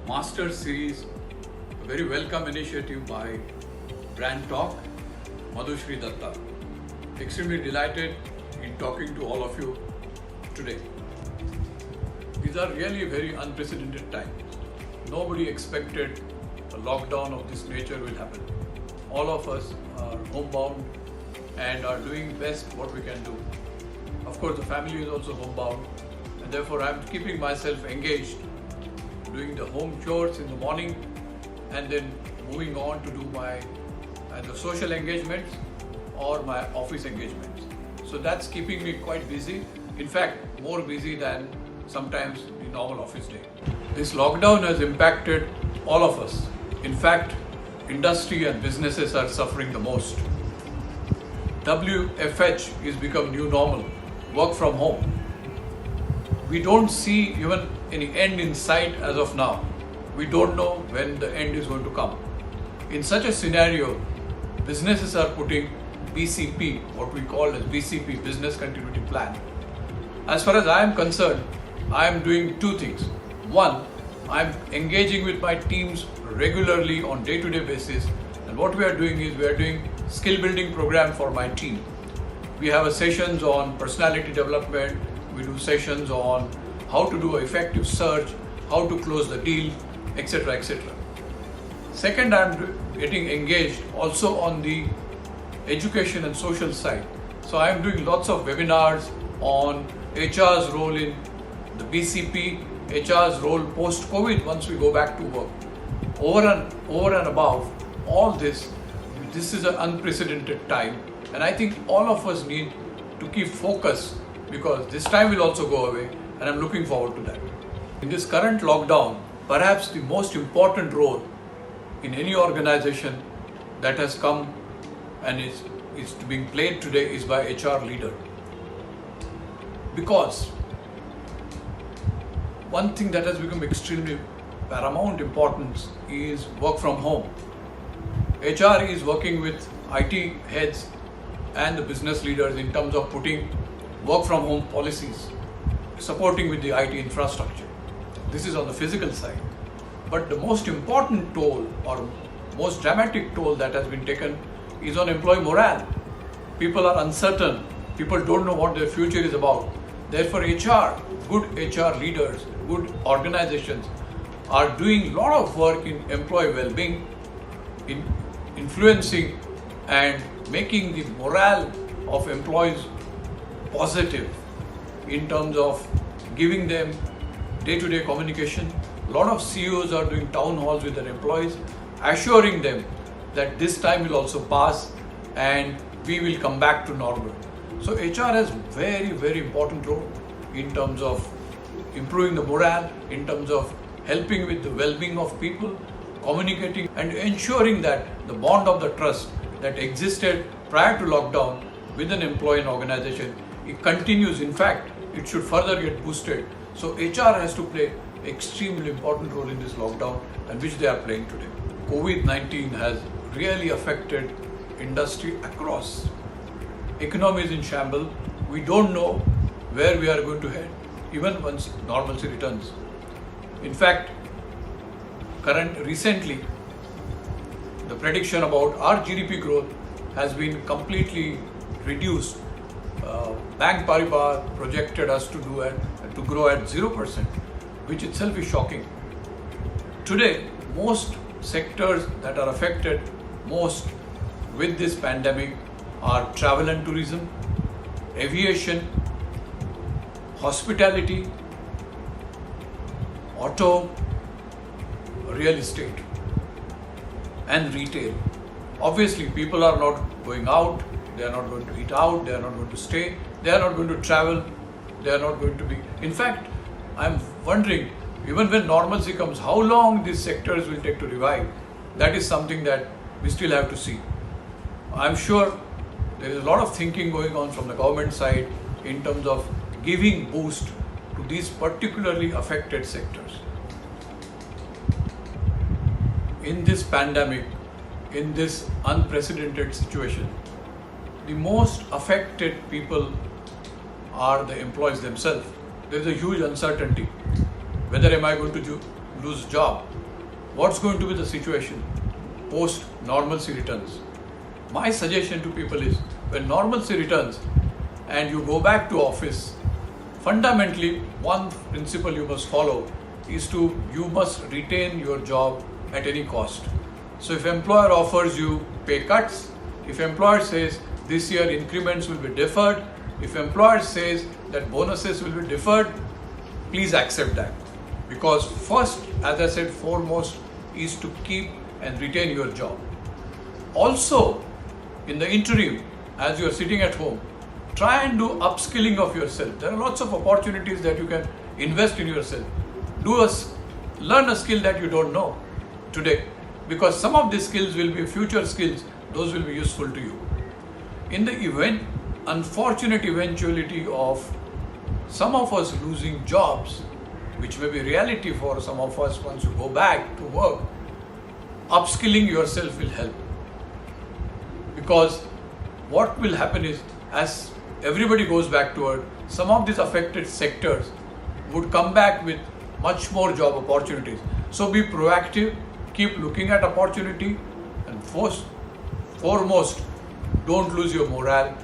Master Series, a very welcome initiative by Brand Talk, Madhushri Datta. Extremely delighted in talking to all of you today. These are really very unprecedented times. Nobody expected a lockdown of this nature will happen. All of us are homebound and are doing best what we can do. Of course, the family is also homebound, and therefore I am keeping myself engaged, doing the home chores in the morning and then moving on to do my either social engagements or my office engagements. So that's keeping me quite busy. In fact, more busy than sometimes the normal office day. This lockdown has impacted all of us. In fact, industry and businesses are suffering the most. WFH is become new normal, work from home. We don't see even any end in sight as of now. We don't know when the end is going to come. In such a scenario, businesses are putting BCP, what we call as BCP, Business Continuity Plan. As far as I am concerned, I am doing two things. One, I am engaging with my teams regularly on day-to-day basis, and what we are doing is we are doing skill building program for my team. We have sessions on personality development, we do sessions on how to do effective search, how to close the deal, etc. etc. Second, I am getting engaged also on the education and social side. So I am doing lots of webinars on HR's role in the BCP, HR's role post-COVID once we go back to work. Over and above all this is an unprecedented time, and I think all of us need to keep focus because this time will also go away, and I'm looking forward to that. In this current lockdown, perhaps the most important role in any organization that has come and is being played today is by HR leader. Because one thing that has become extremely paramount importance is work from home. HR is working with IT heads and the business leaders in terms of putting work from home policies, supporting with the IT infrastructure. This is on the physical side. But the most important toll or most dramatic toll that has been taken is on employee morale. People are uncertain. People don't know what their future is about. Therefore, HR, good HR leaders, good organizations are doing a lot of work in employee well-being, in influencing and making the morale of employees positive in terms of giving them day-to-day communication. A lot of CEOs are doing town halls with their employees, assuring them that this time will also pass and we will come back to normal. So HR has very, very important role in terms of improving the morale, in terms of helping with the well-being of people, communicating and ensuring that the bond of the trust that existed prior to lockdown with an employee and organization, it continues. In fact, it should further get boosted. So HR has to play extremely important role in this lockdown, and which they are playing today. COVID-19 has really affected industry across. Economy is in shambles. We don't know where we are going to head, even once normalcy returns. In fact, recently, the prediction about our GDP growth has been completely reduced. Bank Paribas projected us to grow at 0%, which itself is shocking. Today, most sectors that are affected most with this pandemic are travel and tourism, aviation, hospitality, auto, real estate, and retail. Obviously, people are not going out, they are not going to eat out, they are not going to stay, they are not going to travel, they are not going to be. In fact, I am wondering, even when normalcy comes, how long these sectors will take to revive. That is something that we still have to see. I am sure there is a lot of thinking going on from the government side in terms of giving boost to these particularly affected sectors. In this pandemic, in this unprecedented situation, the most affected people are the employees themselves. There is a huge uncertainty. Whether am I going to lose job, what's going to be the situation post normalcy returns? My suggestion to people is, when normalcy returns and you go back to office, fundamentally one principle you must follow is you must retain your job at any cost. So if employer offers you pay cuts, if employer says this year increments will be deferred, if employer says that bonuses will be deferred, please accept that. Because first, as I said, foremost is to keep and retain your job. Also, in the interim, as you are sitting at home, try and do upskilling of yourself. There are lots of opportunities that you can invest in yourself. Learn a skill that you don't know today, because some of these skills will be future skills. Those will be useful to you. In the unfortunate eventuality of some of us losing jobs, which may be reality for some of us once you go back to work, upskilling yourself will help. Because what will happen is, as everybody goes back to work, some of these affected sectors would come back with much more job opportunities. So be proactive, keep looking at opportunity, and foremost, don't lose your morale.